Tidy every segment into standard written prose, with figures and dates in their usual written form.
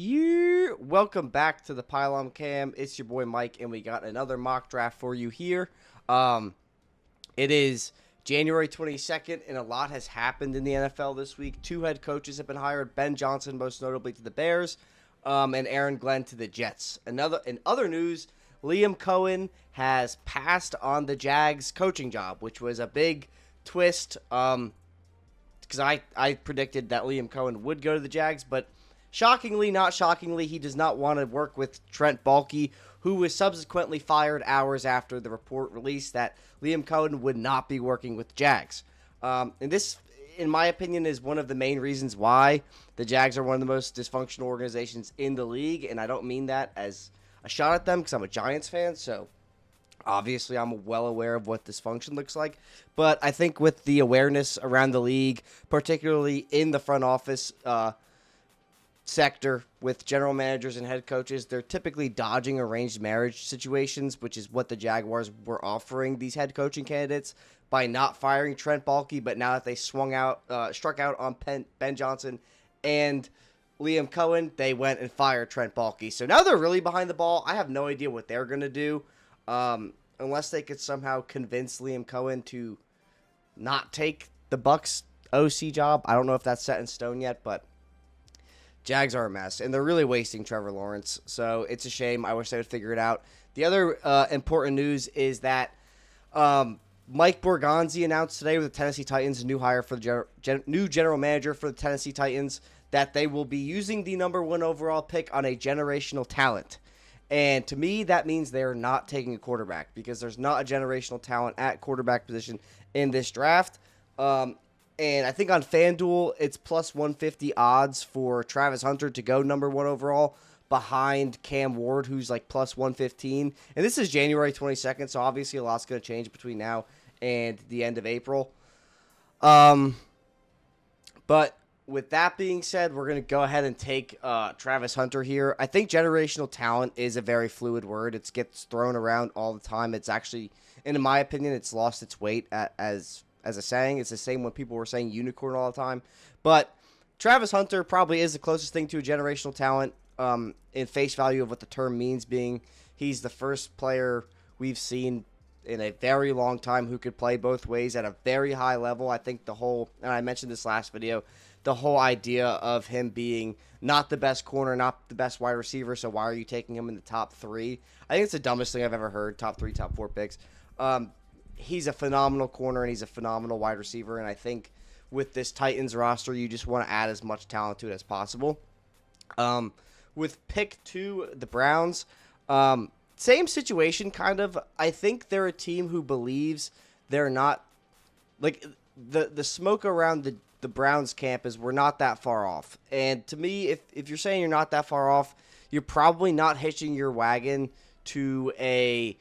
You welcome back to the Pylon Cam. It's your boy Mike, and we got another mock draft for you here. It is January 22nd, and a lot has happened in the NFL this week. Two head coaches have been hired: Ben Johnson, most notably to the Bears, and Aaron Glenn to the Jets. In other news, Liam Cohen has passed on the Jags coaching job, which was a big twist. Because I predicted that Liam Cohen would go to the Jags, but shockingly, not shockingly, he does not want to work with Trent Baalke, who was subsequently fired hours after the report released that Liam Cohen would not be working with the Jags. And this, in my opinion, is one of the main reasons why the Jags are one of the most dysfunctional organizations in the league, and I don't mean that as a shot at them because I'm a Giants fan, so obviously I'm well aware of what dysfunction looks like. But I think with the awareness around the league, particularly in the front office sector with general managers and head coaches, they're typically dodging arranged marriage situations, which is what the Jaguars were offering these head coaching candidates by not firing Trent Baalke. But now that they struck out on Ben Johnson and Liam Cohen, they went and fired Trent Baalke. So now they're really behind the ball. I have no idea what they're going to do unless they could somehow convince Liam Cohen to not take the Bucs OC job. I don't know if that's set in stone yet, but Jags are a mess, and they're really wasting Trevor Lawrence, so it's a shame. I wish they would figure it out. The other important news is that Mike Borgonzi announced today with the Tennessee Titans, a new hire for the new general manager for the Tennessee Titans, that they will be using the number 1 overall pick on a generational talent. And to me, that means they're not taking a quarterback because there's not a generational talent at quarterback position in this draft. And I think on FanDuel, it's plus 150 odds for Travis Hunter to go number 1 overall behind Cam Ward, who's like plus 115. And this is January 22nd, so obviously a lot's going to change between now and the end of April. But with that being said, we're going to go ahead and take Travis Hunter here. I think generational talent is a very fluid word. It gets thrown around all the time. It's actually, and in my opinion, it's lost its weight as a saying. It's the same when people were saying unicorn all the time. But Travis Hunter probably is the closest thing to a generational talent in face value of what the term means, being he's the first player we've seen in a very long time who could play both ways at a very high level. I think and I mentioned this last video, the whole idea of him being not the best corner, not the best wide receiver, so why are you taking him in the top 3? I think it's the dumbest thing I've ever heard, top 3, top 4 picks. He's a phenomenal corner, and he's a phenomenal wide receiver, and I think with this Titans roster, you just want to add as much talent to it as possible. With pick 2, the Browns, same situation, kind of. I think they're a team who believes they're not, like, the smoke around the Browns camp is we're not that far off. And to me, if you're saying you're not that far off, you're probably not hitching your wagon to a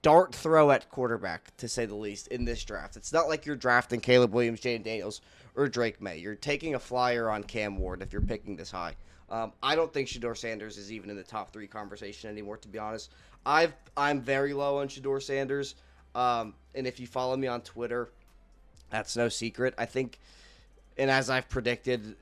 dart throw at quarterback, to say the least, in this draft. It's not like you're drafting Caleb Williams, Jaden Daniels, or Drake May. You're taking a flyer on Cam Ward if you're picking this high. I don't think Shedeur Sanders is even in the top 3 conversation anymore, to be honest. I'm very low on Shedeur Sanders, and if you follow me on Twitter, that's no secret. I think, and as I've predicted,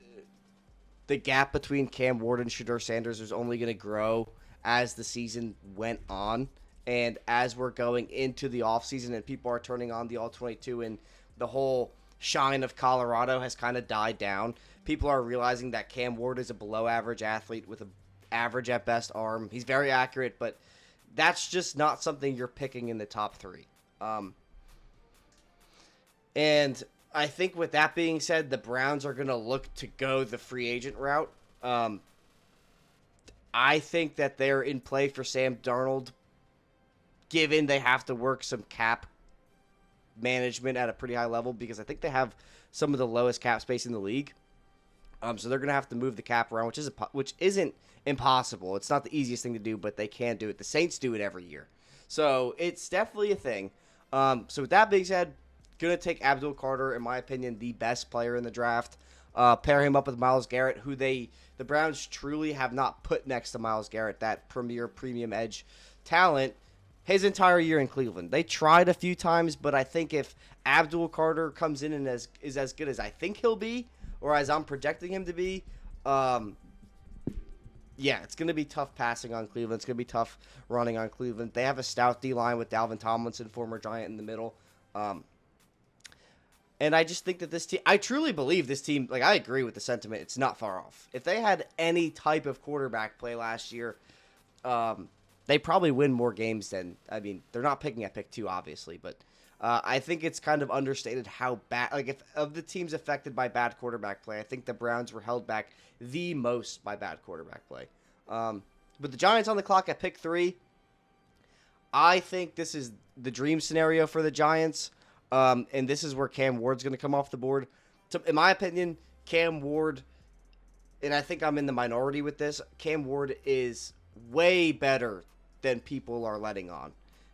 the gap between Cam Ward and Shedeur Sanders is only going to grow as the season went on. And as we're going into the offseason and people are turning on the All-22 and the whole shine of Colorado has kind of died down, people are realizing that Cam Ward is a below-average athlete with an average-at-best arm. He's very accurate, but that's just not something you're picking in the top 3. And I think with that being said, the Browns are going to look to go the free agent route. I think that they're in play for Sam Darnold, given they have to work some cap management at a pretty high level, because I think they have some of the lowest cap space in the league. So they're going to have to move the cap around, which isn't impossible. It's not the easiest thing to do, but they can do it. The Saints do it every year. So it's definitely a thing. So with that being said, going to take Abdul Carter, in my opinion, the best player in the draft. Pair him up with Myles Garrett, who the Browns truly have not put next to Myles Garrett, that premier premium edge talent, his entire year in Cleveland. They tried a few times, but I think if Abdul Carter comes in and is as good as I think he'll be, or as I'm projecting him to be, Um, yeah, it's going to be tough passing on Cleveland. It's going to be tough running on Cleveland. They have a stout D-line with Dalvin Tomlinson, former Giant, in the middle. And I just think that this team, I truly believe this team, like, I agree with the sentiment. It's not far off. If they had any type of quarterback play last year, they probably win more games than, I mean, they're not picking at pick 2, obviously, but I think it's kind of understated how bad, like, if of the teams affected by bad quarterback play, I think the Browns were held back the most by bad quarterback play. But the Giants on the clock at pick 3, I think this is the dream scenario for the Giants. And this is where Cam Ward's going to come off the board. So, in my opinion, Cam Ward, and I think I'm in the minority with this, Cam Ward is way better than people are letting on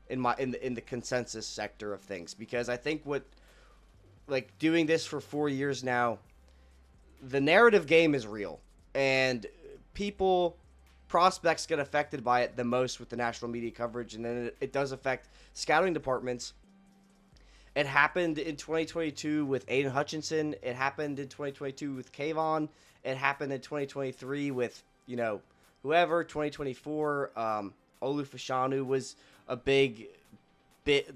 in the consensus sector of things. Because I think doing this for 4 years now, the narrative game is real. And prospects get affected by it the most with the national media coverage. And then it does affect scouting departments. It happened in 2022 with Aiden Hutchinson. It happened in 2022 with Kayvon. It happened in 2023 with, whoever. 2024, Olu Fashanu was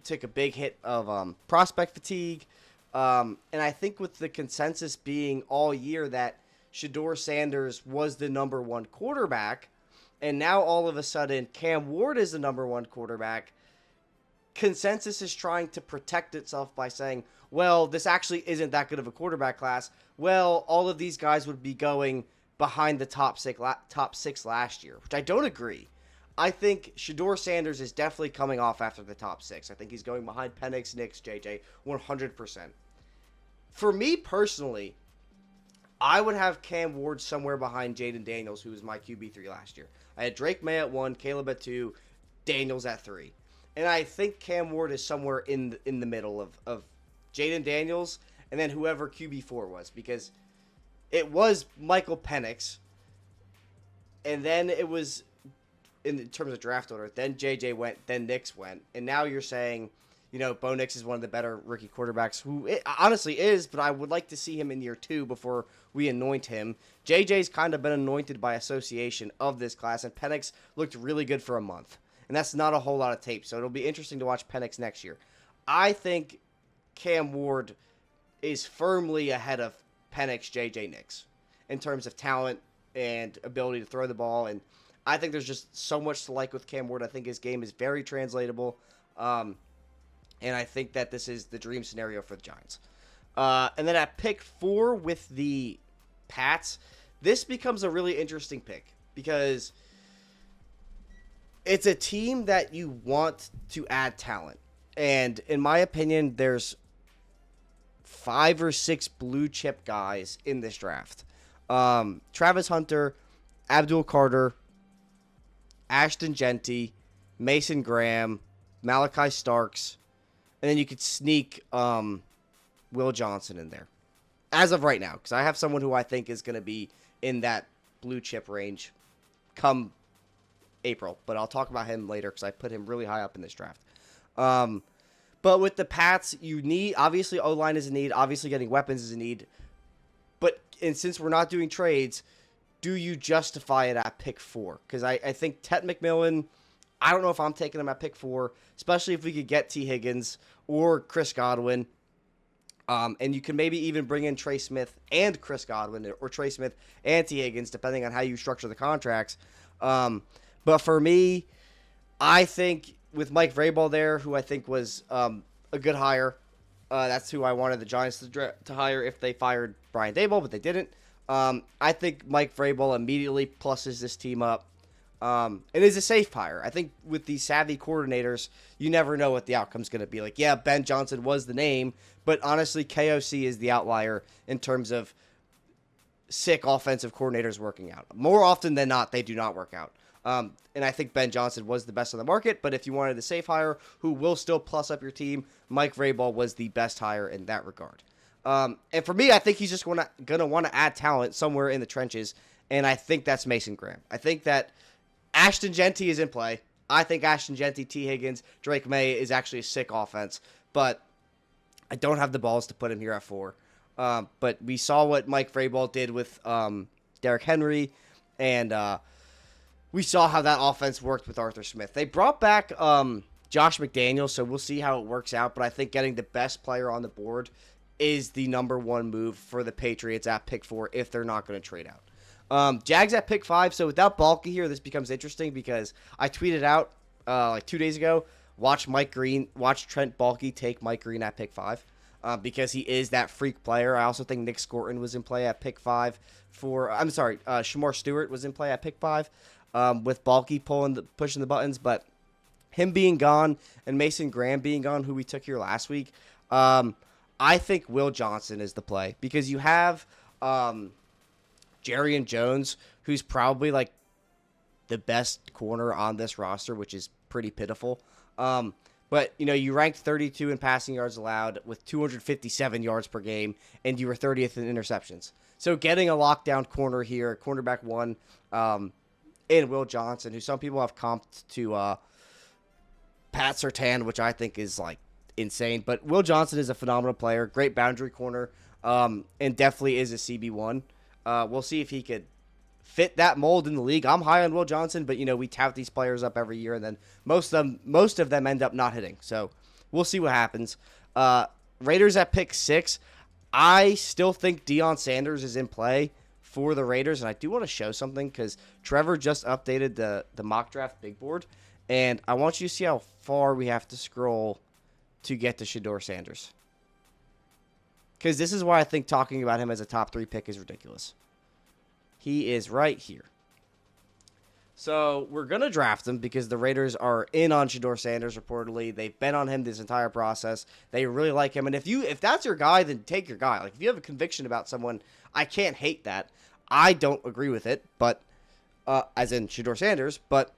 took a big hit of prospect fatigue. And I think with the consensus being all year that Shedeur Sanders was the number 1 quarterback, and now all of a sudden Cam Ward is the number 1 quarterback, consensus is trying to protect itself by saying, well, this actually isn't that good of a quarterback class. Well, all of these guys would be going behind the top six last year, which I don't agree. I think Shedeur Sanders is definitely coming off after the top 6. I think he's going behind Penix, Nix, JJ, 100%. For me personally, I would have Cam Ward somewhere behind Jaden Daniels, who was my QB3 last year. I had Drake May at 1, Caleb at 2, Daniels at 3. And I think Cam Ward is somewhere in the middle of Jaden Daniels and then whoever QB4 was, because it was Michael Penix, and then it was, in terms of draft order, then JJ went, then Nix went, and now you're saying, Bo Nix is one of the better rookie quarterbacks, who it honestly is, but I would like to see him in year 2 before we anoint him. JJ's kind of been anointed by association of this class, and Penix looked really good for a month. And that's not a whole lot of tape, so it'll be interesting to watch Penix next year. I think Cam Ward is firmly ahead of Penix, JJ, Nix in terms of talent and ability to throw the ball. And I think there's just so much to like with Cam Ward. I think his game is very translatable. And I think that this is the dream scenario for the Giants. And then at pick 4 with the Pats, this becomes a really interesting pick because it's a team that you want to add talent. And in my opinion, there's 5 or 6 blue chip guys in this draft. Travis Hunter, Abdul Carter, Ashton Genty, Mason Graham, Malachi Starks, and then you could sneak Will Johnson in there. As of right now, because I have someone who I think is going to be in that blue chip range come April, but I'll talk about him later because I put him really high up in this draft. But with the Pats, you need, obviously O-line is a need, obviously getting weapons is a need, and since we're not doing trades, do you justify it at pick 4? Because I think Ted McMillan, I don't know if I'm taking him at pick 4, especially if we could get T. Higgins or Chris Godwin. And you can maybe even bring in Trey Smith and Chris Godwin, or Trey Smith and T. Higgins, depending on how you structure the contracts. But for me, I think with Mike Vrabel there, who I think was a good hire, that's who I wanted the Giants to hire if they fired Brian Daboll, but they didn't. I think Mike Vrabel immediately pluses this team up. It is a safe hire. I think with these savvy coordinators, you never know what the outcome's going to be. Like, yeah, Ben Johnson was the name, but honestly, KOC is the outlier in terms of sick offensive coordinators working out. More often than not, they do not work out. And I think Ben Johnson was the best on the market, but if you wanted a safe hire who will still plus up your team, Mike Vrabel was the best hire in that regard. And for me, I think he's just going to want to add talent somewhere in the trenches, and I think that's Mason Graham. I think that Ashton Genty is in play. I think Ashton Genty, T. Higgins, Drake May is actually a sick offense, but I don't have the balls to put him here at 4. But we saw what Mike Vrabel did with Derrick Henry, and we saw how that offense worked with Arthur Smith. They brought back Josh McDaniels, so we'll see how it works out, but I think getting the best player on the board is the number one move for the Patriots at pick 4 if they're not going to trade out. Jags at pick 5, so without Balky here, this becomes interesting because I tweeted out like 2 days ago, watch Trent Balky take Mike Green at pick 5 because he is that freak player. I also think Nick Scorton was in play at pick 5 Shamar Stewart was in play at pick 5 with Balky pushing the buttons, but him being gone and Mason Graham being gone, who we took here last week, I think Will Johnson is the play because you have Jerry and Jones, who's probably like the best corner on this roster, which is pretty pitiful. But, you ranked 32 in passing yards allowed with 257 yards per game, and you were 30th in interceptions. So getting a lockdown corner here, cornerback 1, in Will Johnson, who some people have comped to Pat Surtain, which I think is like insane. But Will Johnson is a phenomenal player, great boundary corner, and definitely is a CB1. We'll see if he could fit that mold in the league. I'm high on Will Johnson, but we tout these players up every year, and then most of them end up not hitting. So we'll see what happens. Raiders at pick 6. I still think Deion Sanders is in play for the Raiders, and I do want to show something because Trevor just updated the mock draft big board, and I want you to see how far we have to scroll to get to Shedeur Sanders. Because this is why I think talking about him as a top 3 pick is ridiculous. He is right here. So we're going to draft him because the Raiders are in on Shedeur Sanders reportedly. They've been on him this entire process. They really like him. And if that's your guy, then take your guy. Like if you have a conviction about someone, I can't hate that. I don't agree with it, but as in Shedeur Sanders, but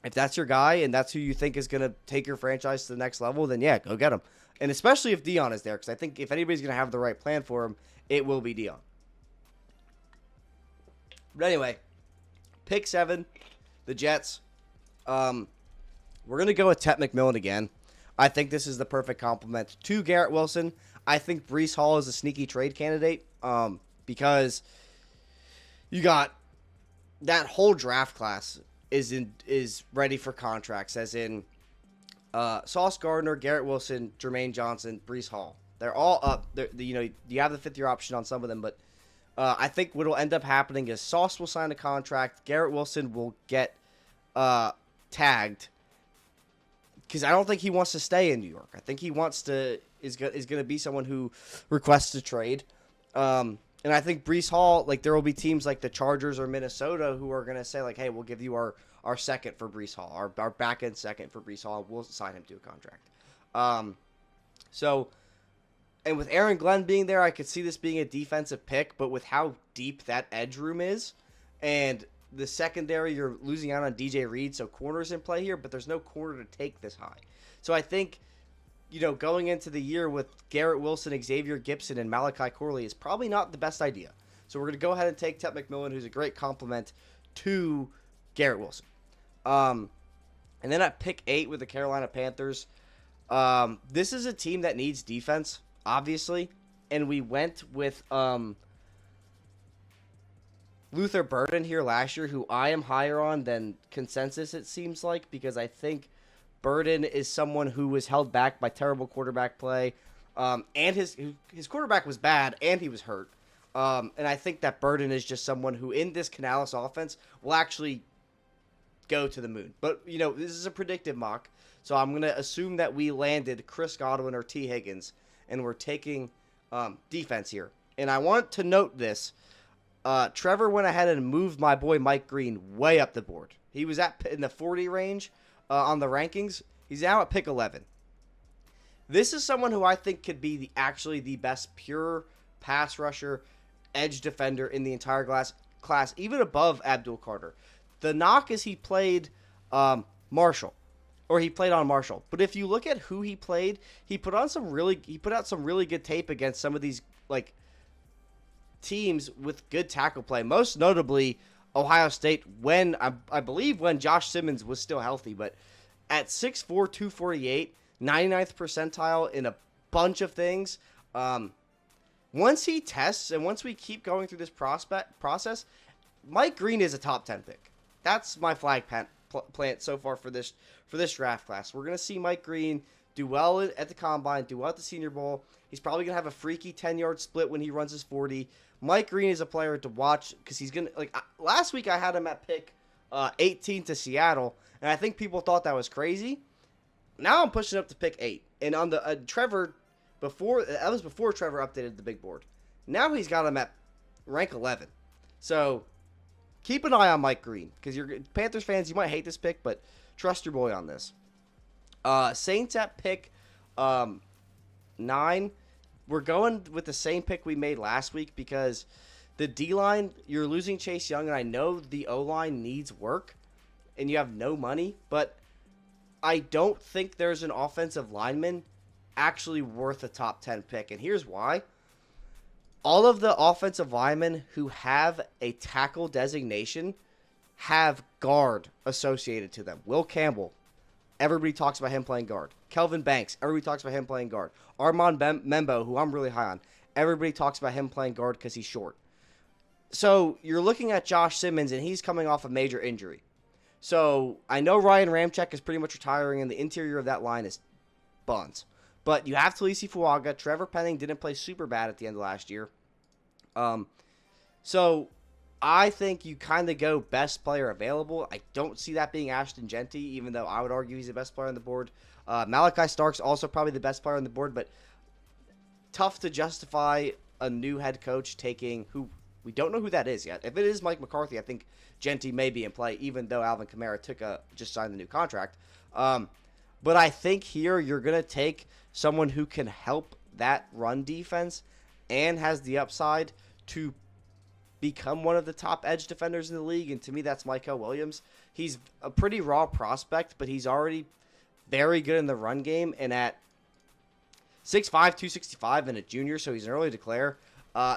if that's your guy and that's who you think is going to take your franchise to the next level, then yeah, go get him. And especially if Deion is there, because I think if anybody's going to have the right plan for him, it will be Deion. But anyway, pick 7, the Jets. We're going to go with Tet McMillan again. I think this is the perfect complement to Garrett Wilson. I think Breece Hall is a sneaky trade candidate because you got that whole draft class is ready for contracts, as in Sauce Gardner, Garrett Wilson, Jermaine Johnson, Breece Hall. They're all up. You have the 5th-year option on some of them, but I think what will end up happening is Sauce will sign a contract. Garrett Wilson will get tagged because I don't think he wants to stay in New York. I think he is going to be someone who requests a trade. And I think Breece Hall, like there will be teams like the Chargers or Minnesota who are going to say like, hey, we'll give you our second for Breece Hall, our back end second for Breece Hall. We'll sign him to a contract. And with Aaron Glenn being there, I could see this being a defensive pick, but with how deep that edge room is, and the secondary, you're losing out on DJ Reed, so corner's in play here, but there's no corner to take this high. So I think, going into the year with Garrett Wilson, Xavier Gipson, and Malachi Corley is probably not the best idea. So we're going to go ahead and take Tet McMillan, who's a great complement to Garrett Wilson. And then at pick 8 with the Carolina Panthers, this is a team that needs defense, obviously, and we went with Luther Burden here last year, who I am higher on than consensus, it seems like, because I think Burden is someone who was held back by terrible quarterback play, and his quarterback was bad, and he was hurt. And I think that Burden is just someone who, in this Canales offense, will actually go to the moon. But, this is a predictive mock, so I'm going to assume that we landed Chris Godwin or T. Higgins, and we're taking defense here. And I want to note this. Trevor went ahead and moved my boy Mike Green way up the board. He was in the 40 range on the rankings. He's now at pick 11. This is someone who I think could be actually the best pure pass rusher, edge defender in the entire class, even above Abdul Carter. The knock is he played Marshall. Or he played on Marshall. But if you look at who he played, he put out some really good tape against some of these like teams with good tackle play. Most notably Ohio State when I believe when Josh Simmons was still healthy, but at 6'4", 248, 99th percentile in a bunch of things. Once he tests and once we keep going through this process, Mike Green is a top 10 pick. That's my flag plant so far for this draft class. We're going to see Mike Green do well at the Combine, do well at the Senior Bowl. He's probably going to have a freaky 10-yard split when he runs his 40. Mike Green is a player to watch because he's going to, like, last week I had him at pick 18 to Seattle, and I think people thought that was crazy. Now I'm pushing up to pick 8. And on the Trevor, that was before Trevor updated the big board. Now he's got him at rank 11. So keep an eye on Mike Green because you're Panthers fans. You might hate this pick, but trust your boy on this. Saints at pick 9. We're going with the same pick we made last week because the D-line, you're losing Chase Young, and I know the O-line needs work, and you have no money, but I don't think there's an offensive lineman actually worth a top 10 pick, and here's why. All of the offensive linemen who have a tackle designation have guard associated to them. Will Campbell, everybody talks about him playing guard. Kelvin Banks, everybody talks about him playing guard. Armand Membo, who I'm really high on, everybody talks about him playing guard because he's short. So you're looking at Josh Simmons, and he's coming off a major injury. So I know Ryan Ramczyk is pretty much retiring, and the interior of that line is buns. But you have Talisi Fuaga. Trevor Penning didn't play super bad at the end of last year. So I think you kind of go best player available. I don't see that being Ashton Jeanty, even though I would argue he's the best player on the board. Malachi Stark's also probably the best player on the board, but tough to justify a new head coach taking who we don't know who that is yet. If it is Mike McCarthy, I think Jeanty may be in play, even though Alvin Kamara just signed the new contract. But I think here you're going to take someone who can help that run defense and has the upside to become one of the top edge defenders in the league. And to me, that's Mykel Williams. He's a pretty raw prospect, but he's already very good in the run game. And at 6'5", 265 and a junior, so he's an early declare.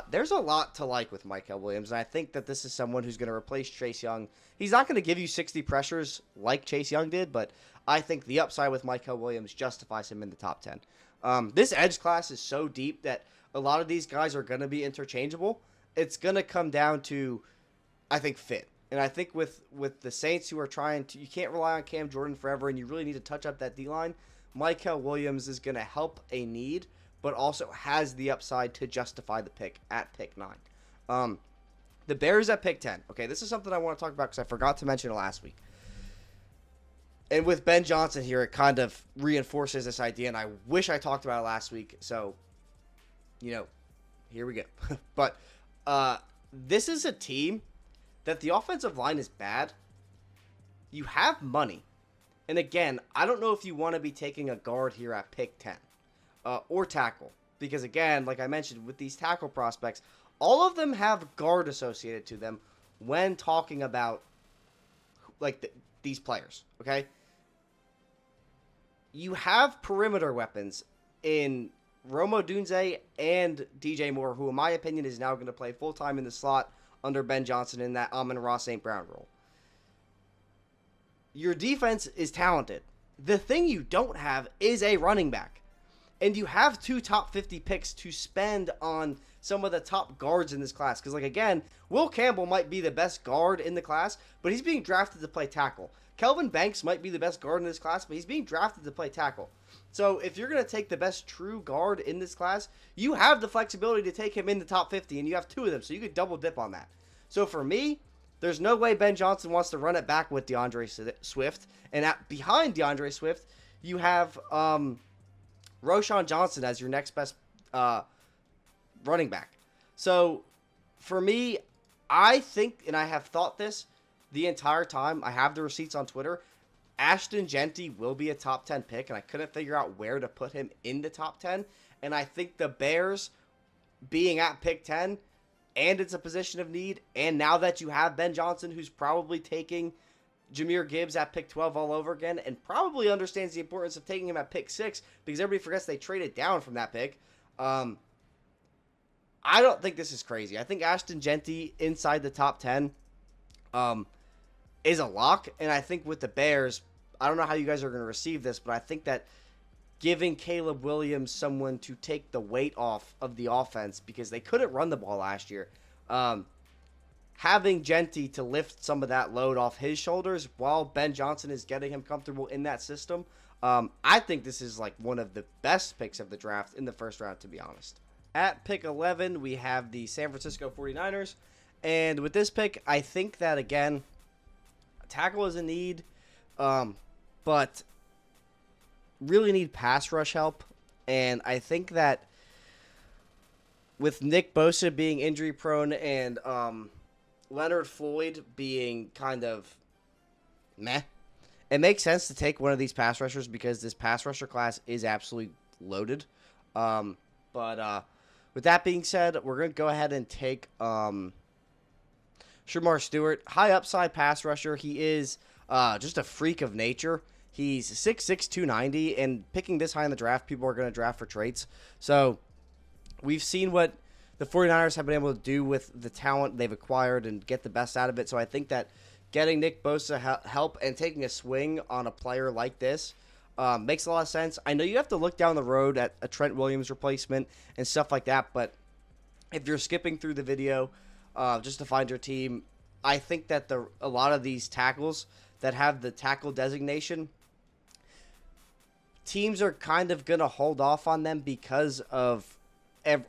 There's a lot to like with Mykel Williams, and I think that this is someone who's going to replace Chase Young. He's not going to give you 60 pressures like Chase Young did, but I think the upside with Mykel Williams justifies him in the top 10. This edge class is so deep that a lot of these guys are going to be interchangeable. It's going to come down to, I think, fit. And I think with the Saints who are trying to, you can't rely on Cam Jordan forever, and you really need to touch up that D-line. Mykel Williams is going to help a need, but also has the upside to justify the pick at pick 9. The Bears at pick 10. Okay, this is something I want to talk about because I forgot to mention it last week. And with Ben Johnson here, it kind of reinforces this idea, and I wish I talked about it last week. So, here we go. But this is a team that the offensive line is bad. You have money. And again, I don't know if you want to be taking a guard here at pick 10 or tackle. Because again, like I mentioned, with these tackle prospects, all of them have guard associated to them when talking about these players, okay? You have perimeter weapons in Rome Odunze and DJ Moore, who in my opinion is now going to play full-time in the slot under Ben Johnson in that Amon-Ra St. Brown role. Your defense is talented. The thing you don't have is a running back. And you have 2 top 50 picks to spend on some of the top guards in this class. Because, again, Will Campbell might be the best guard in the class, but he's being drafted to play tackle. Kelvin Banks might be the best guard in this class, but he's being drafted to play tackle. So if you're going to take the best true guard in this class, you have the flexibility to take him in the top 50, and you have 2 of them, so you could double dip on that. So for me, there's no way Ben Johnson wants to run it back with DeAndre Swift. And behind DeAndre Swift, you have Roschon Johnson as your next best running back. So for me, I think, and I have thought this the entire time, I have the receipts on Twitter, Ashton Jeanty will be a top 10 pick, and I couldn't figure out where to put him in the top 10. And I think the Bears being at pick 10, and it's a position of need, and now that you have Ben Johnson, who's probably taking Jahmyr Gibbs at pick 12 all over again, and probably understands the importance of taking him at pick 6, because everybody forgets they traded down from that pick. I don't think this is crazy. I think Ashton Jeanty inside the top 10 is a lock, and I think with the Bears, I don't know how you guys are going to receive this, but I think that giving Caleb Williams someone to take the weight off of the offense, because they couldn't run the ball last year, having Genty to lift some of that load off his shoulders while Ben Johnson is getting him comfortable in that system, I think this is like one of the best picks of the draft in the first round, to be honest. At pick 11, we have the San Francisco 49ers. And with this pick, I think that, again, tackle is a need, but really need pass rush help. And I think that with Nick Bosa being injury prone and Leonard Floyd being kind of meh, it makes sense to take one of these pass rushers because this pass rusher class is absolutely loaded. But with that being said, we're going to go ahead and take Shamar Stewart, high upside pass rusher. He is just a freak of nature. He's 6'6", 290, and picking this high in the draft, people are going to draft for traits. So we've seen what the 49ers have been able to do with the talent they've acquired and get the best out of it. So I think that getting Nick Bosa help and taking a swing on a player like this makes a lot of sense. I know you have to look down the road at a Trent Williams replacement and stuff like that, but if you're skipping through the video just to find your team, I think that a lot of these tackles that have the tackle designation, teams are kind of going to hold off on them because of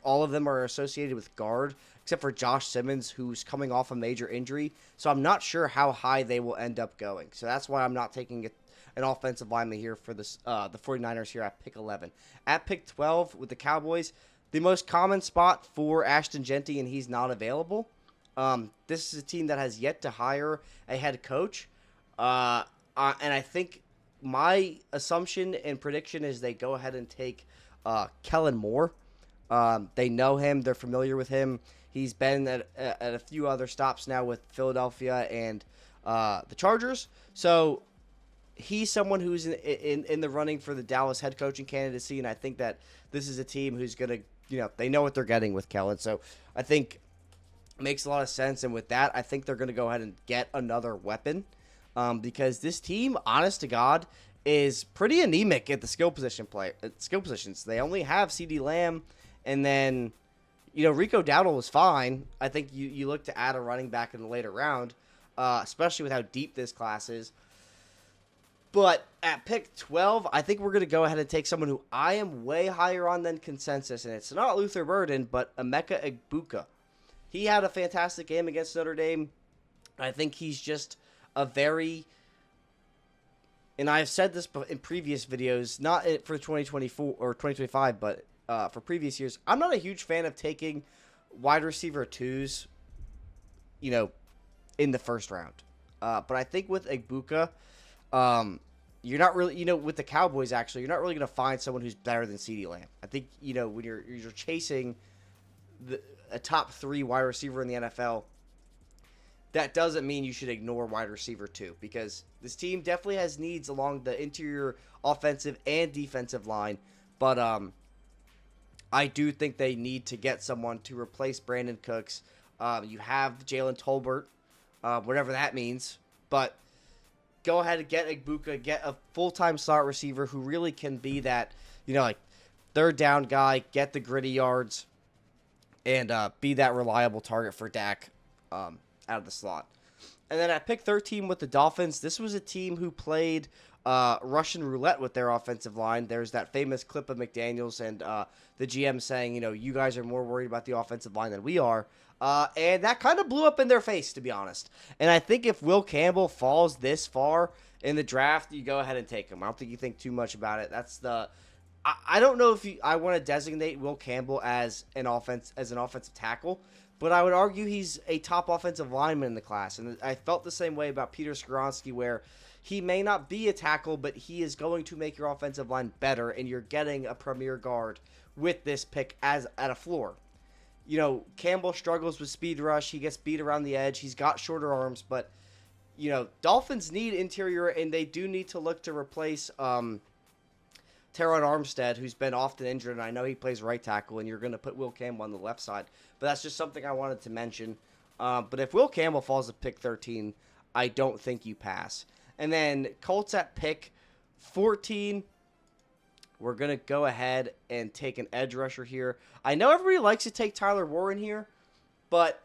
all of them are associated with guard, except for Josh Simmons, who's coming off a major injury. So I'm not sure how high they will end up going. So that's why I'm not taking an offensive lineman here for the 49ers here at pick 11. At pick 12 with the Cowboys, the most common spot for Ashton Genty, and he's not available. This is a team that has yet to hire a head coach. And I think my assumption and prediction is they go ahead and take Kellen Moore. They know him. They're familiar with him. He's been at a few other stops now with Philadelphia and the Chargers. So he's someone who's in the running for the Dallas head coaching candidacy, and I think that this is a team who's going to, they know what they're getting with Kellen. So I think it makes a lot of sense, and with that, I think they're going to go ahead and get another weapon because this team, honest to God, is pretty anemic at the skill positions. They only have CeeDee Lamb, and then Rico Dowdle was fine. I think you look to add a running back in the later round, especially with how deep this class is. But at pick 12, I think we're going to go ahead and take someone who I am way higher on than consensus, and it's not Luther Burden, but Emeka Egbuka. He had a fantastic game against Notre Dame. I think he's just a very, and I've said this in previous videos, not for 2024 or 2025, but for previous years, I'm not a huge fan of taking wide receiver twos, in the first round. But I think with Egbuka, you're not really, with the Cowboys, actually, you're not really going to find someone who's better than CeeDee Lamb. I think, when you're chasing a top 3 wide receiver in the NFL, that doesn't mean you should ignore wide receiver 2, because this team definitely has needs along the interior offensive and defensive line. But I do think they need to get someone to replace Brandon Cooks. You have Jalen Tolbert, whatever that means. But go ahead and get Egbuka, get a full-time slot receiver who really can be that, third down guy, get the gritty yards, and be that reliable target for Dak out of the slot. And then at pick 13 with the Dolphins, this was a team who played Russian roulette with their offensive line. There's that famous clip of McDaniels and the GM saying, you guys are more worried about the offensive line than we are. And that kind of blew up in their face, to be honest. And I think if Will Campbell falls this far in the draft, you go ahead and take him. I don't think you think too much about it. I don't know if I want to designate Will Campbell as an offensive tackle, but I would argue he's a top offensive lineman in the class. And I felt the same way about Peter Skoronski, where he may not be a tackle, but he is going to make your offensive line better, and you're getting a premier guard with this pick at a floor. Campbell struggles with speed rush. He gets beat around the edge. He's got shorter arms, but, Dolphins need interior, and they do need to look to replace Teron Armstead, who's been often injured, and I know he plays right tackle, and you're going to put Will Campbell on the left side. But that's just something I wanted to mention. But if Will Campbell falls at pick 13, I don't think you pass. And then Colts at pick 14, we're going to go ahead and take an edge rusher here. I know everybody likes to take Tyler Warren here, but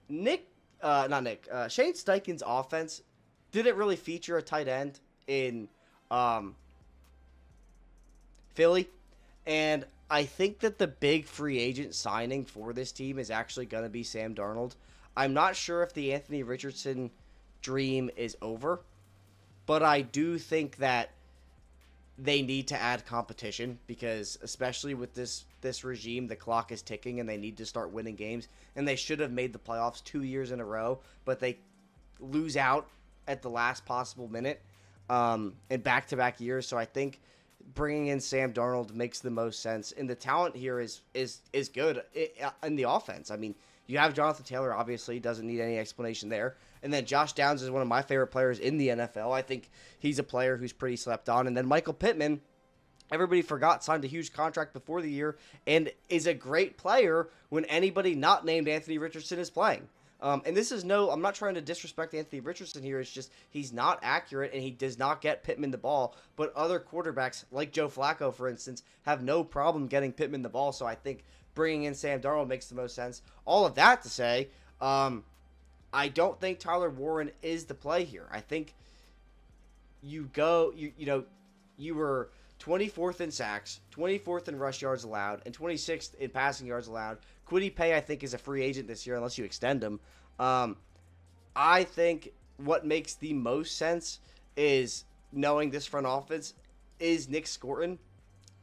Shane Steichen's offense didn't really feature a tight end in Philly. And I think that the big free agent signing for this team is actually going to be Sam Darnold. I'm not sure if the Anthony Richardson dream is over, but I do think that they need to add competition because, especially with this regime, the clock is ticking and they need to start winning games. And they should have made the playoffs 2 years in a row, but they lose out at the last possible minute in back-to-back years. So I think bringing in Sam Darnold makes the most sense. And the talent here is good in the offense. I mean, you have Jonathan Taylor, obviously, doesn't need any explanation there. And then Josh Downs is one of my favorite players in the NFL. I think he's a player who's pretty slept on. And then Michael Pittman, everybody forgot, signed a huge contract before the year and is a great player when anybody not named Anthony Richardson is playing. And this is I'm not trying to disrespect Anthony Richardson here. It's just he's not accurate and he does not get Pittman the ball. But other quarterbacks, like Joe Flacco, for instance, have no problem getting Pittman the ball. So I think bringing in Sam Darnold makes the most sense. All of that to say, I don't think Tyler Warren is the play here. I think you were 24th in sacks, 24th in rush yards allowed, and 26th in passing yards allowed. Kwity Paye, I think, is a free agent this year unless you extend him. I think what makes the most sense is knowing this front office is Nick Scorton,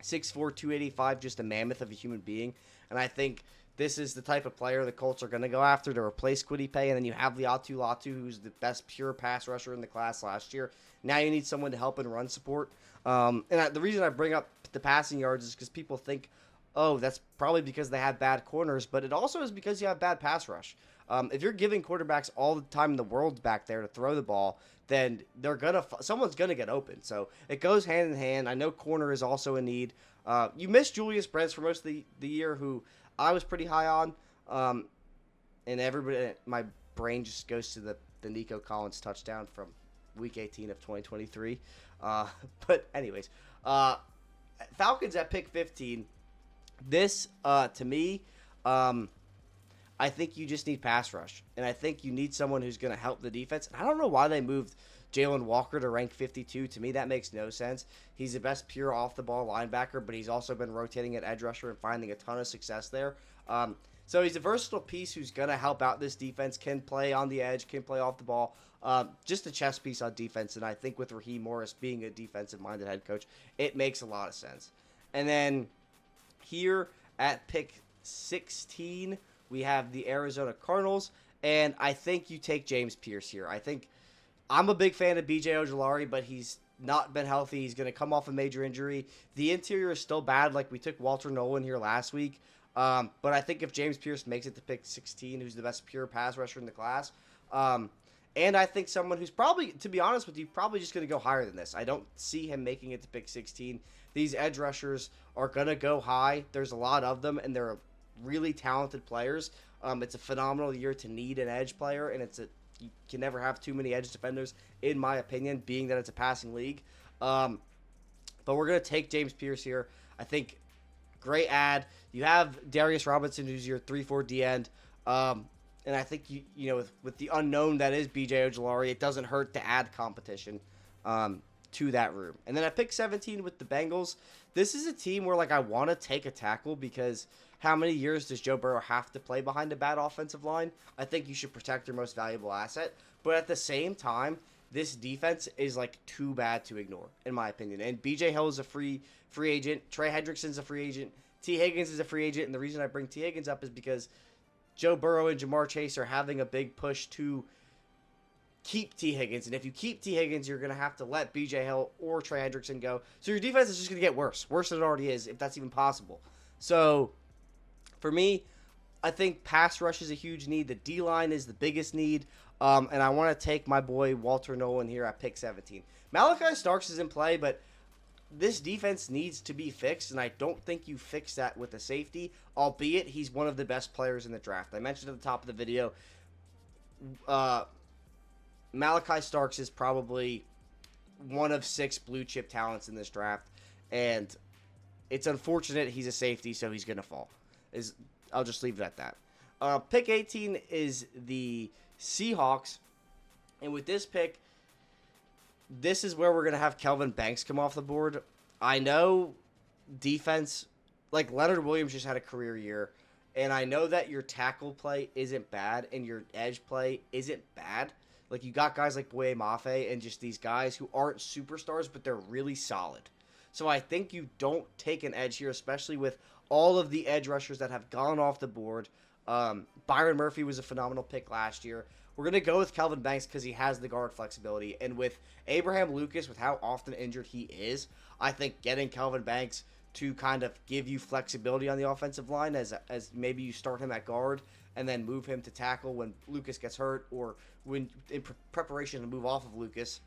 6'4", 285, just a mammoth of a human being. And I think this is the type of player the Colts are going to go after to replace Kwity Paye. And then you have Latu Latu, who's the best pure pass rusher in the class last year. Now you need someone to help in run support. The reason I bring up the passing yards is because people think, oh, that's probably because they have bad corners, but it also is because you have bad pass rush. If you're giving quarterbacks all the time in the world back there to throw the ball, then someone's gonna get open. So it goes hand in hand. I know corner is also a need. You missed Julius Brents for most of the year, who I was pretty high on, and everybody, my brain just goes to the Nico Collins touchdown from Week 18 of 2023. But anyways, Falcons at pick 15. This, to me, I think you just need pass rush. And I think you need someone who's going to help the defense. And I don't know why they moved Jalen Walker to rank 52. To me, that makes no sense. He's the best pure off-the-ball linebacker, but he's also been rotating at edge rusher and finding a ton of success there. So he's a versatile piece who's going to help out this defense, can play on the edge, can play off the ball. Just a chess piece on defense. And I think with Raheem Morris being a defensive-minded head coach, it makes a lot of sense. And then here at pick 16, we have the Arizona Cardinals, and I think you take James Pierce here. I'm a big fan of B.J. Ojulari, but he's not been healthy. He's going to come off a major injury. The interior is still bad, like we took Walter Nolan here last week. But I think if James Pierce makes it to pick 16, who's the best pure pass rusher in the class, and I think someone who's probably, to be honest with you, probably just going to go higher than this. I don't see him making it to pick 16. These edge rushers are going to go high. There's a lot of them, and they're really talented players. It's a phenomenal year to need an edge player, and you can never have too many edge defenders, in my opinion, being that it's a passing league. But we're going to take James Pierce here. I think great ad. You have Darius Robinson, who's your 3-4 D end. And I think, with the unknown that is B.J. Ojulari, it doesn't hurt to add competition to that room. And then at pick 17 with the Bengals, this is a team where, I want to take a tackle because how many years does Joe Burrow have to play behind a bad offensive line? I think you should protect your most valuable asset. But at the same time, this defense is, too bad to ignore, in my opinion. And B.J. Hill is a free agent. Trey Hendrickson's a free agent. T. Higgins is a free agent. And the reason I bring T. Higgins up is because Joe Burrow and Jamar Chase are having a big push to keep T. Higgins. And if you keep T. Higgins, you're going to have to let B.J. Hill or Trey Hendrickson go. So your defense is just going to get worse than it already is, if that's even possible. So for me, I think pass rush is a huge need. The D-line is the biggest need. And I want to take my boy Walter Nolan here at pick 17. Malachi Starks is in play, but this defense needs to be fixed, and I don't think you fix that with a safety, albeit he's one of the best players in the draft. I mentioned at the top of the video, Malachi Starks is probably one of 6 blue-chip talents in this draft, and it's unfortunate he's a safety, so he's going to fall. I'll just leave it at that. Pick 18 is the Seahawks. And with this pick, this is where we're going to have Kelvin Banks come off the board. I know defense, like Leonard Williams just had a career year. And I know that your tackle play isn't bad and your edge play isn't bad. Like, you got guys like Boye Mafe and just these guys who aren't superstars, but they're really solid. So I think you don't take an edge here, especially with all of the edge rushers that have gone off the board. Byron Murphy was a phenomenal pick last year. We're going to go with Kelvin Banks because he has the guard flexibility. And with Abraham Lucas, with how often injured he is, I think getting Kelvin Banks to kind of give you flexibility on the offensive line as maybe you start him at guard and then move him to tackle when Lucas gets hurt, or when in preparation to move off of Lucas,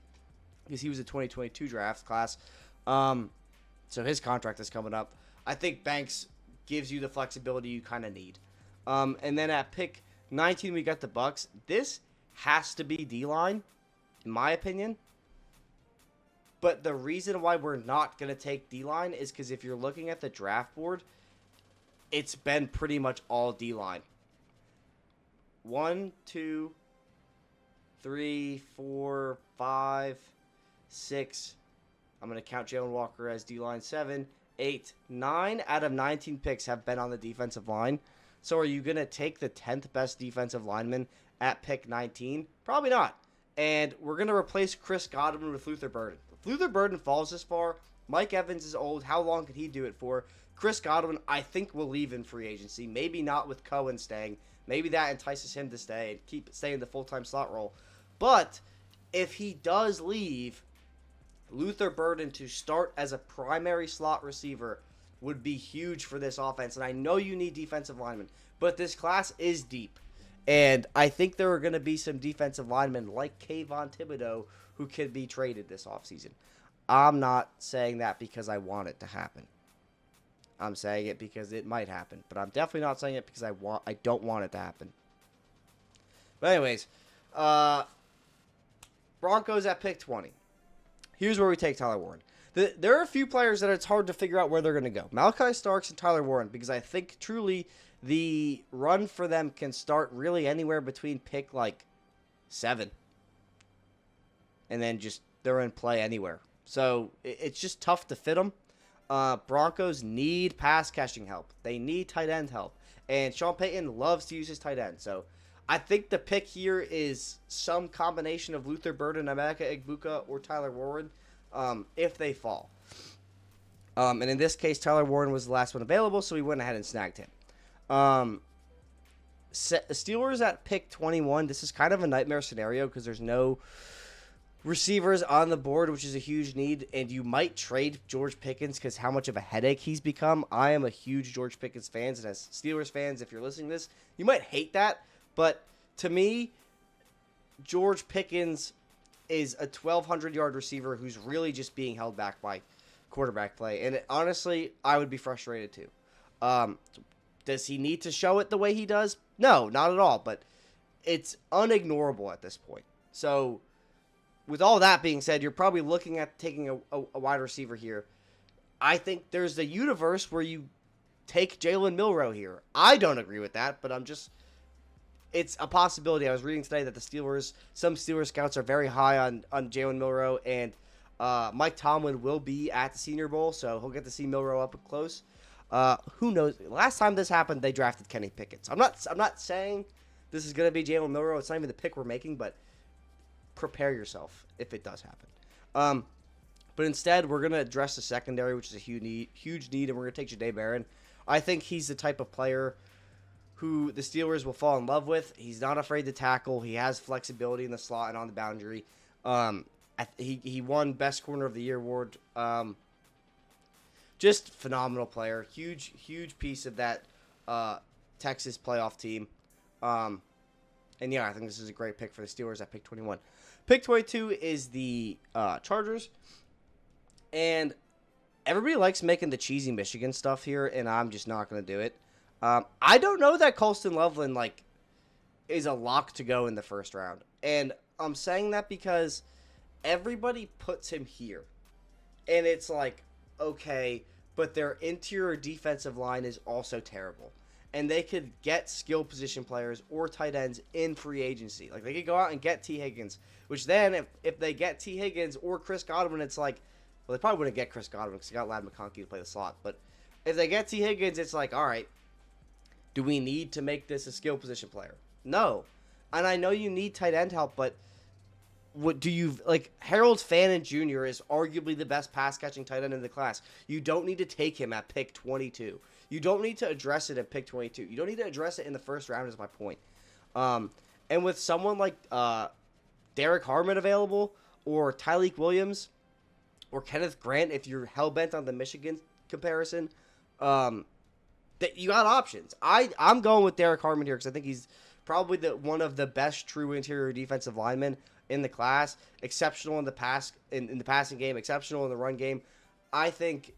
because he was a 2022 draft class. So his contract is coming up. I think Banks gives you the flexibility you kind of need. And then at pick 19, we got the Bucks. This has to be D-line, in my opinion. But the reason why we're not going to take D-line is because if you're looking at the draft board, it's been pretty much all D-line. 1, 2, 3, 4, 5, 6. I'm going to count Jalen Walker as D-line 7, 8, 9 out of 19 picks have been on the defensive line. So are you going to take the 10th best defensive lineman at pick 19? Probably not. And we're going to replace Chris Godwin with Luther Burden. If Luther Burden falls this far, Mike Evans is old. How long could he do it for? Chris Godwin, I think, will leave in free agency. Maybe not with Cohen staying. Maybe that entices him to stay and stay in the full-time slot role. But if he does leave, Luther Burden to start as a primary slot receiver would be huge for this offense. And I know you need defensive linemen, but this class is deep. And I think there are going to be some defensive linemen like Kayvon Thibodeau who could be traded this offseason. I'm not saying that because I want it to happen. I'm saying it because it might happen. But I'm definitely not saying it because I don't want it to happen. But anyways, Broncos at pick 20. Here's where we take Tyler Warren. There are a few players that it's hard to figure out where they're going to go. Malachi Starks and Tyler Warren, because I think truly the run for them can start really anywhere between pick 7. And then just they're in play anywhere. So it's just tough to fit them. Broncos need pass catching help. They need tight end help. And Sean Payton loves to use his tight end. So I think the pick here is some combination of Luther Burden, Emeka Egbuka, or Tyler Warren if they fall. And in this case, Tyler Warren was the last one available, so we went ahead and snagged him. Steelers at pick 21. This is kind of a nightmare scenario because there's no receivers on the board, which is a huge need, and you might trade George Pickens because how much of a headache he's become. I am a huge George Pickens fan, and as Steelers fans, if you're listening to this, you might hate that, but to me, George Pickens is a 1,200-yard receiver who's really just being held back by quarterback play, and honestly, I would be frustrated too. Does he need to show it the way he does? No, not at all, but it's unignorable at this point. So with all that being said, you're probably looking at taking a wide receiver here. I think there's a universe where you take Jalen Milroe here. I don't agree with that, but it's a possibility. I was reading today that some Steelers scouts are very high on Jalen Milroe, and Mike Tomlin will be at the Senior Bowl, so he'll get to see Milroe up close. Who knows? Last time this happened, they drafted Kenny Pickett. So I'm not saying this is going to be Jalen Milroe. It's not even the pick we're making, but prepare yourself if it does happen. But instead, we're going to address the secondary, which is a huge need, and we're going to take Jahdae Barron. I think he's the type of player who the Steelers will fall in love with. He's not afraid to tackle. He has flexibility in the slot and on the boundary. He won Best Corner of the Year award. Just phenomenal player. Huge piece of that Texas playoff team. And yeah, I think this is a great pick for the Steelers at pick 21. Pick 22 is the Chargers. And everybody likes making the cheesy Michigan stuff here, and I'm just not going to do it. I don't know that Colston Loveland is a lock to go in the first round. And I'm saying that because everybody puts him here. And it's like, okay, but their interior defensive line is also terrible. and they could get skill position players or tight ends in free agency. Like, they could go out and get T. Higgins, which then if they get T. Higgins or Chris Godwin, it's like, well, they probably wouldn't get Chris Godwin because they got Ladd McConkey to play the slot. But if they get T. Higgins, it's like, all right, do we need to make this a skill position player? No. And I know you need tight end help, but what do you like? Harold Fannin Jr. is arguably the best pass catching tight end in the class. You don't need to take him at pick 22. You don't need to address it at pick 22. You don't need to address it in the first round, is my point. And with someone like Derek Harmon available, or Tyleik Williams, or Kenneth Grant, if you're hell bent on the Michigan comparison, that you got options. I'm going with Derek Harmon here because I think he's probably one of the best true interior defensive linemen in the class. Exceptional in the passing game, exceptional in the run game. I think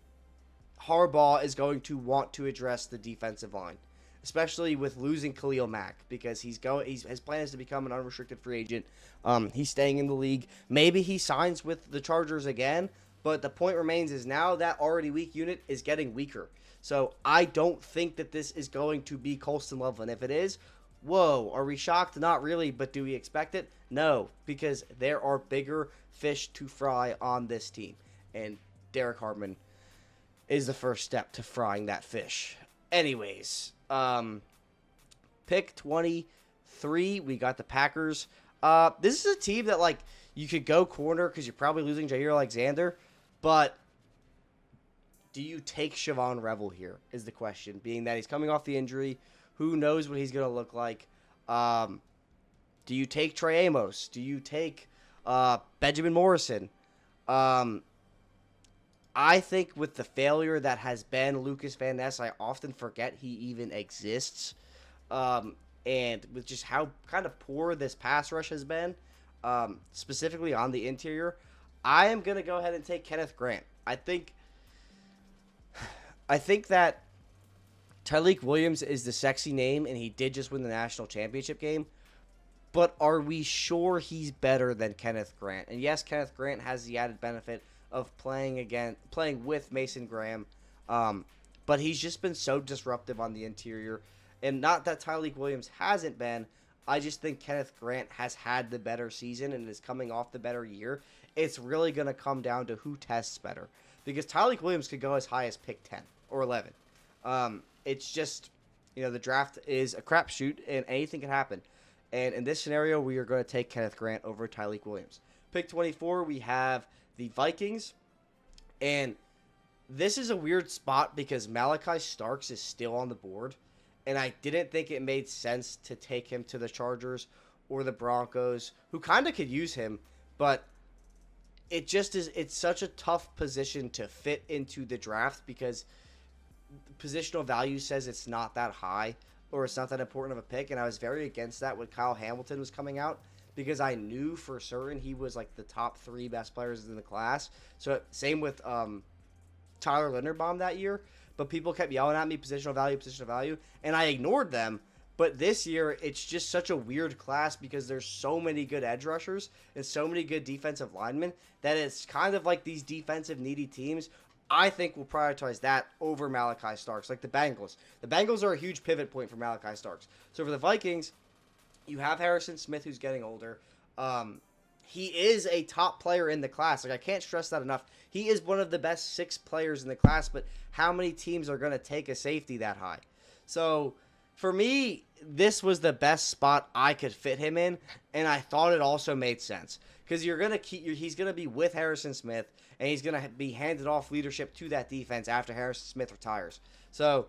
Harbaugh is going to want to address the defensive line, especially with losing Khalil Mack, because his plan is to become an unrestricted free agent. He's staying in the league. Maybe he signs with the Chargers again, but the point remains is now that already weak unit is getting weaker. So I don't think that this is going to be Colston Loveland. If it is, whoa, are we shocked? Not really, but do we expect it? No, because there are bigger fish to fry on this team, and Derek Hartman is the first step to frying that fish. Anyways, pick 23, we got the Packers. This is a team that, like, you could go corner because you're probably losing Jair Alexander, but do you take Siobhan Revel here is the question, being that he's coming off the injury. Who knows what he's going to look like? Do you take Trey Amos? Do you take Benjamin Morrison? I think with the failure that has been Lucas Van Ness, I often forget he even exists. And with just how kind of poor this pass rush has been, specifically on the interior, I am going to go ahead and take Kenneth Grant. I think that Tyleik Williams is the sexy name, and he did just win the national championship game. But are we sure he's better than Kenneth Grant? And yes, Kenneth Grant has the added benefit of playing with Mason Graham. But he's just been so disruptive on the interior. And not that Tyleik Williams hasn't been. I just think Kenneth Grant has had the better season and is coming off the better year. It's really going to come down to who tests better. Because Tyleik Williams could go as high as pick 10 or 11. It's just, the draft is a crapshoot and anything can happen. And in this scenario, we are going to take Kenneth Grant over Tyleik Williams. Pick 24, we have the Vikings. And this is a weird spot because Malachi Starks is still on the board. And I didn't think it made sense to take him to the Chargers or the Broncos, who kind of could use him. But it's such a tough position to fit into the draft because positional value says it's not that high or it's not that important of a pick, and I was very against that when Kyle Hamilton was coming out because I knew for certain he was like the top 3 best players in the class. So same with Tyler Linderbaum that year, but people kept yelling at me positional value, and I ignored them. But this year, it's just such a weird class because there's so many good edge rushers and so many good defensive linemen that it's kind of like these defensive needy teams I think will prioritize that over Malachi Starks, like the Bengals. The Bengals are a huge pivot point for Malachi Starks. So for the Vikings, you have Harrison Smith, who's getting older. He is a top player in the class. Like, I can't stress that enough. He is one of the best 6 players in the class, but how many teams are going to take a safety that high? So for me, this was the best spot I could fit him in, and I thought it also made sense because he's going to be with Harrison Smith, and he's going to be handed off leadership to that defense after Harrison Smith retires. So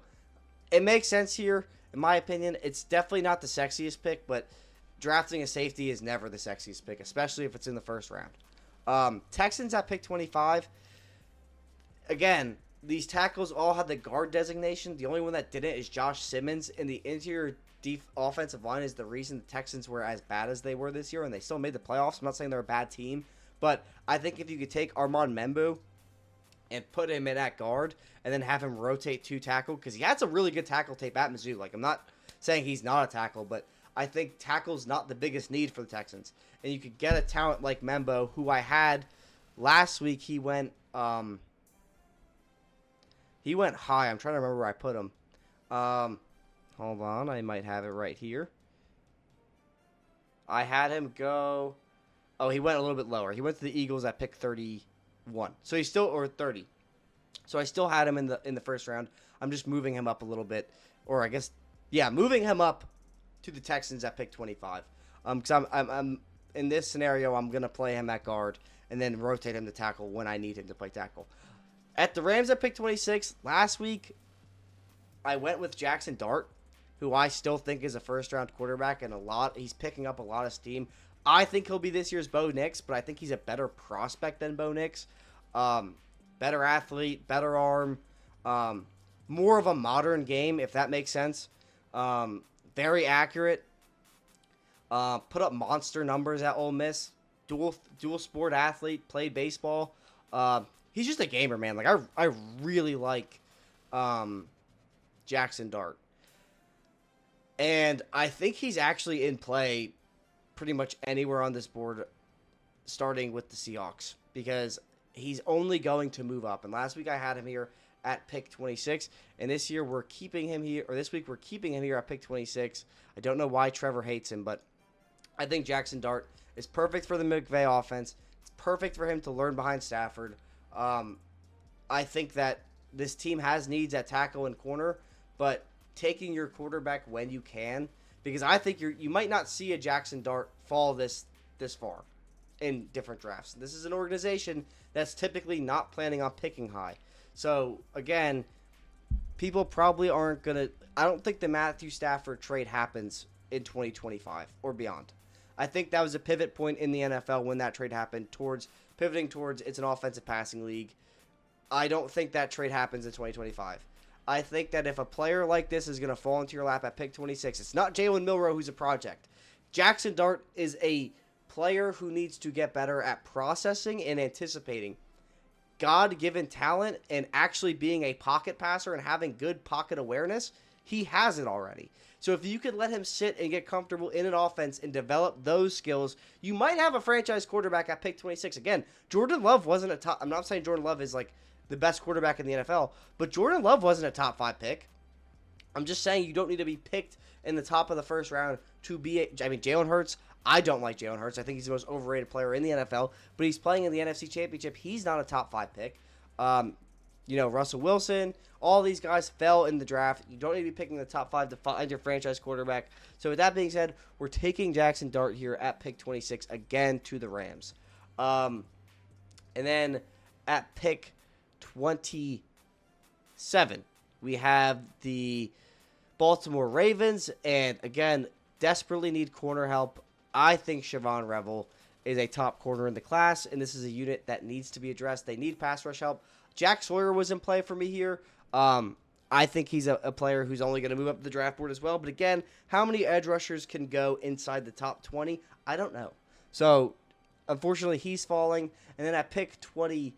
it makes sense here, in my opinion. It's definitely not the sexiest pick, but drafting a safety is never the sexiest pick, especially if it's in the first round. Texans at pick 25. Again, these tackles all had the guard designation. The only one that didn't is Josh Simmons, and the interior offensive line is the reason the Texans were as bad as they were this year, and they still made the playoffs. I'm not saying they're a bad team, but I think if you could take Armand Membu and put him in at guard and then have him rotate to tackle, because he had some really good tackle tape at Mizzou. Like, I'm not saying he's not a tackle, but I think tackle's not the biggest need for the Texans. And you could get a talent like Membo, who I had last week. He went high. I'm trying to remember where I put him. Hold Hold on, I might have it right here. I had him go. Oh, he went a little bit lower. He went to the Eagles at pick 31. So he's still, or 30. So I still had him in the first round. I'm just moving him up a little bit, or I guess, yeah, moving him up to the Texans at pick 25. Because I'm in this scenario, I'm gonna play him at guard and then rotate him to tackle when I need him to play tackle. At the Rams at pick 26 last week, I went with Jackson Dart, who I still think is a first-round quarterback, and he's picking up a lot of steam. I think he'll be this year's Bo Nix, but I think he's a better prospect than Bo Nix. Better athlete, better arm, more of a modern game, if that makes sense. Very accurate. Put up monster numbers at Ole Miss. Dual sport athlete, played baseball. He's just a gamer, man. Like I really like Jackson Dart. And I think he's actually in play pretty much anywhere on this board, starting with the Seahawks, because he's only going to move up. And last week I had him here at pick 26, and this week we're keeping him here at pick 26. I don't know why Trevor hates him, but I think Jackson Dart is perfect for the McVay offense. It's perfect for him to learn behind Stafford. I think that this team has needs at tackle and corner, but taking your quarterback when you can, because I think you might not see a Jackson Dart fall this far in different drafts. This is an organization that's typically not planning on picking high. So, again, people probably aren't going to... I don't think the Matthew Stafford trade happens in 2025 or beyond. I think that was a pivot point in the NFL when that trade happened, pivoting towards it's an offensive passing league. I don't think that trade happens in 2025. I think that if a player like this is going to fall into your lap at pick 26, it's not Jalen Milroe who's a project. Jackson Dart is a player who needs to get better at processing and anticipating. God-given talent and actually being a pocket passer and having good pocket awareness, he has it already. So if you could let him sit and get comfortable in an offense and develop those skills, you might have a franchise quarterback at pick 26. Again, Jordan Love wasn't a top... I'm not saying Jordan Love is like the best quarterback in the NFL, but Jordan Love wasn't a top 5 pick. I'm just saying you don't need to be picked in the top of the first round to be Jalen Hurts, I don't like Jalen Hurts. I think he's the most overrated player in the NFL, but he's playing in the NFC Championship. He's not a top 5 pick. Russell Wilson, all these guys fell in the draft. You don't need to be picking the top 5 to find your franchise quarterback. So with that being said, we're taking Jackson Dart here at pick 26 again to the Rams. And then at pick 27, we have the Baltimore Ravens, and again, desperately need corner help. I think Siobhan Revel is a top corner in the class, and this is a unit that needs to be addressed. They need pass rush help. Jack Sawyer was in play for me here. I think he's a player who's only going to move up the draft board as well. But again, how many edge rushers can go inside the top 20? I don't know. So, unfortunately, he's falling. And then at pick 28,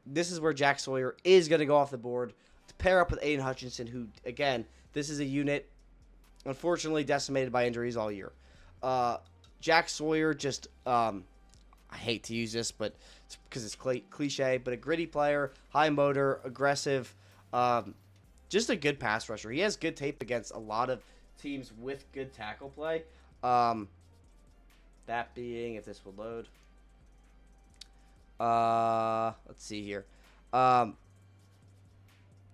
this is where Jack Sawyer is going to go off the board to pair up with Aiden Hutchinson, who, again, this is a unit, unfortunately, decimated by injuries all year. Jack Sawyer just, I hate to use this, but it's because it's cliche, but a gritty player, high motor, aggressive, just a good pass rusher. He has good tape against a lot of teams with good tackle play. That being, if this will load. Let's see here.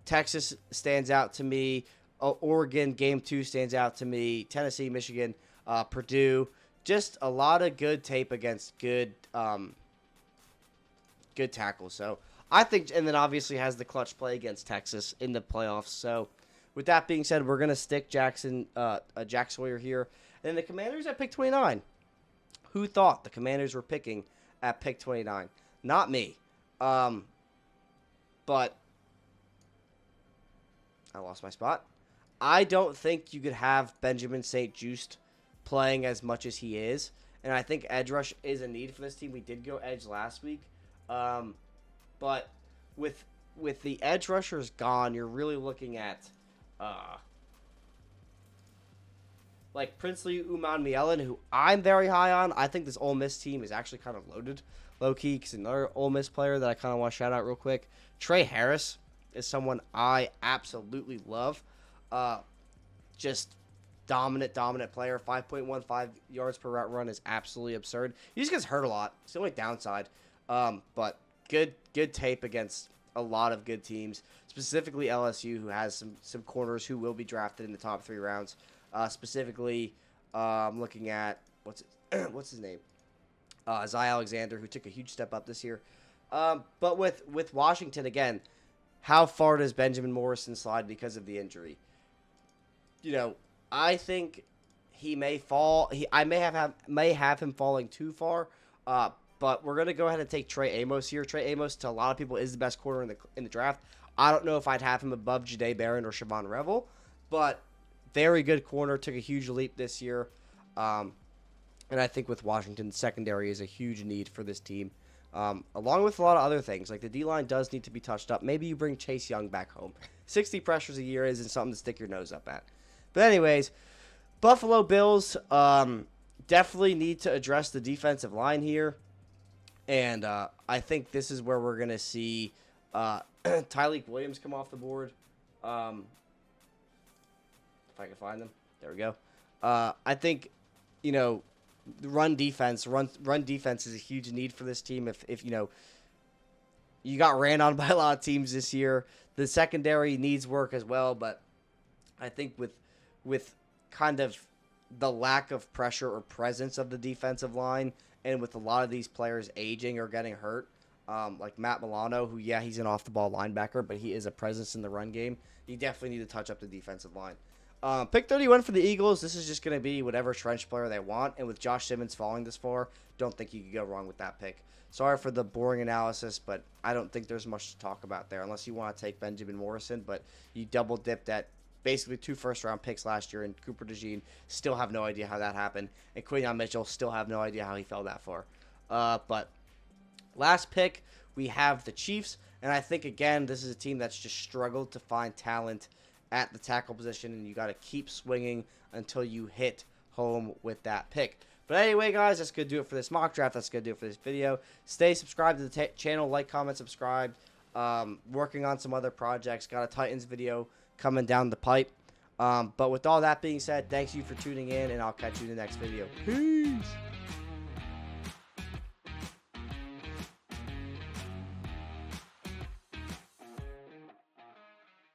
Texas stands out to me. Oregon, game 2 stands out to me. Tennessee, Michigan, Purdue. Just a lot of good tape against good tackles. So I think, and then obviously has the clutch play against Texas in the playoffs. So with that being said, we're going to stick Jack Sawyer here. And then the Commanders at pick 29. Who thought the Commanders were picking at pick 29? Not me. But I lost my spot. I don't think you could have Benjamin St. Juste playing as much as he is, and I think edge rush is a need for this team. We did go edge last week, but with the edge rushers gone, you're really looking at like Princely Umanmielen, who I'm very high on. I think this Ole Miss team is actually kind of loaded, low key, because another Ole Miss player that I kind of want to shout out real quick, Trey Harris, is someone I absolutely love. just dominant player. 5.15 yards per route run is absolutely absurd. He just gets hurt a lot. It's the only downside. But good tape against a lot of good teams, specifically LSU, who has some corners who will be drafted in the top 3 rounds. Specifically, looking at what's his name, Zay Alexander, who took a huge step up this year. But with Washington again, how far does Benjamin Morrison slide because of the injury? You know, I think he may fall. I may have him falling too far. But we're gonna go ahead and take Trey Amos here. Trey Amos, to a lot of people, is the best corner in the draft. I don't know if I'd have him above Jahdae Barron or Siobhan Revel, but very good corner. Took a huge leap this year. And I think with Washington, secondary is a huge need for this team. Along with a lot of other things, like the D-line does need to be touched up. Maybe you bring Chase Young back home. 60 pressures a year isn't something to stick your nose up at. But anyways, Buffalo Bills definitely need to address the defensive line here. And I think this is where we're going to see Tyleik Williams come off the board. If I can find them. There we go. I think, you know, run defense is a huge need for this team. If you know, you got ran on by a lot of teams this year. The secondary needs work as well, but I think with kind of the lack of pressure or presence of the defensive line, and with a lot of these players aging or getting hurt, like Matt Milano, who, yeah, he's an off-the-ball linebacker, but he is a presence in the run game. You definitely need to touch up the defensive line. Pick 31 for the Eagles. This is just going to be whatever trench player they want, and with Josh Simmons falling this far, don't think you could go wrong with that pick. Sorry for the boring analysis, but I don't think there's much to talk about there, unless you want to take Benjamin Morrison, but you double-dipped at basically 2 first-round picks last year, and Cooper DeJean still have no idea how that happened, and Quinyon Mitchell still have no idea how he fell that far. But last pick, we have the Chiefs, and I think, again, this is a team that's just struggled to find talent at the tackle position, and you got to keep swinging until you hit home with that pick. But anyway, guys, that's going to do it for this mock draft. That's going to do it for this video. Stay subscribed to the channel. Like, comment, subscribe. Working on some other projects. Got a Titans video coming down the pipe. But with all that being said, thanks you for tuning in, and I'll catch you in the next video. Peace!